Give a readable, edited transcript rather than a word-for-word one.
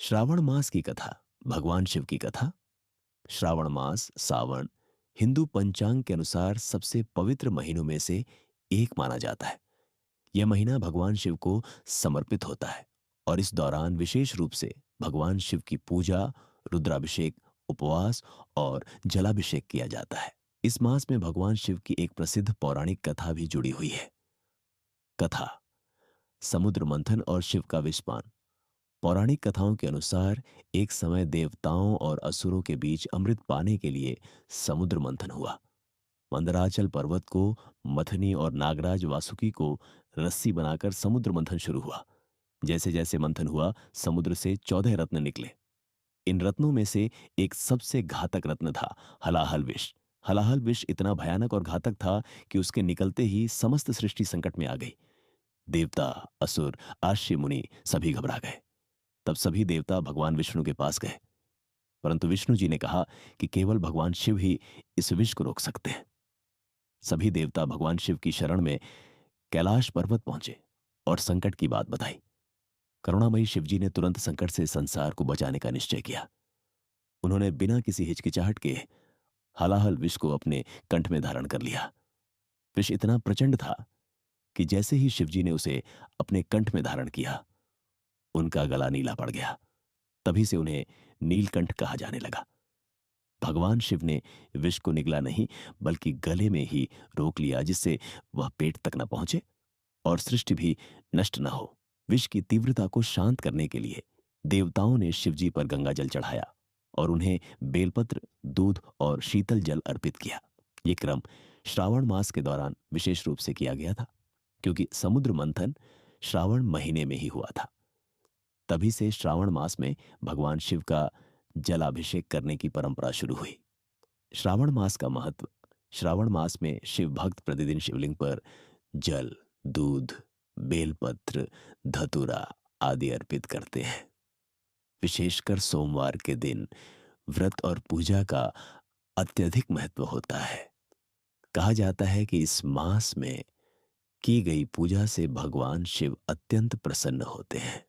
श्रावण मास की कथा। भगवान शिव की कथा। श्रावण मास, सावन, हिंदू पंचांग के अनुसार सबसे पवित्र महीनों में से एक माना जाता है। यह महीना भगवान शिव को समर्पित होता है और इस दौरान विशेष रूप से भगवान शिव की पूजा, रुद्राभिषेक, उपवास और जलाभिषेक किया जाता है। इस मास में भगवान शिव की एक प्रसिद्ध पौराणिक कथा भी जुड़ी हुई है। कथा: समुद्र मंथन और शिव का विषपान। पौराणिक कथाओं के अनुसार एक समय देवताओं और असुरों के बीच अमृत पाने के लिए समुद्र मंथन हुआ। मंदराचल पर्वत को मथनी और नागराज वासुकी को रस्सी बनाकर समुद्र मंथन शुरू हुआ। जैसे जैसे मंथन हुआ, समुद्र से 14 रत्न निकले। इन रत्नों में से एक सबसे घातक रत्न था हलाहल विष। हलाहल विष इतना भयानक और घातक था कि उसके निकलते ही समस्त सृष्टि संकट में आ गई। देवता, असुर, आर्षि मुनि सभी घबरा गए। तब सभी देवता भगवान विष्णु के पास गए, परंतु विष्णु जी ने कहा कि केवल भगवान शिव ही इस विष को रोक सकते हैं। सभी देवता भगवान शिव की शरण में कैलाश पर्वत पहुंचे और संकट की बात बताई। करुणामयी शिव जी ने तुरंत संकट से संसार को बचाने का निश्चय किया। उन्होंने बिना किसी हिचकिचाहट के हलाहल विष को अपने कंठ में धारण कर लिया। विष इतना प्रचंड था कि जैसे ही शिव जी ने उसे अपने कंठ में धारण किया, उनका गला नीला पड़ गया। तभी से उन्हें नीलकंठ कहा जाने लगा। भगवान शिव ने विष को निगला नहीं, बल्कि गले में ही रोक लिया, जिससे वह पेट तक न पहुंचे और सृष्टि भी नष्ट न हो। विष की तीव्रता को शांत करने के लिए देवताओं ने शिवजी पर गंगा जल चढ़ाया और उन्हें बेलपत्र, दूध और शीतल जल अर्पित किया। ये क्रम श्रावण मास के दौरान विशेष रूप से किया गया था, क्योंकि समुद्र मंथन श्रावण महीने में ही हुआ था। तभी से श्रावण मास में भगवान शिव का जलाभिषेक करने की परंपरा शुरू हुई। श्रावण मास का महत्व: श्रावण मास में शिव भक्त प्रतिदिन शिवलिंग पर जल, दूध, बेलपत्र, धतूरा आदि अर्पित करते हैं। विशेषकर सोमवार के दिन व्रत और पूजा का अत्यधिक महत्व होता है। कहा जाता है कि इस मास में की गई पूजा से भगवान शिव अत्यंत प्रसन्न होते हैं।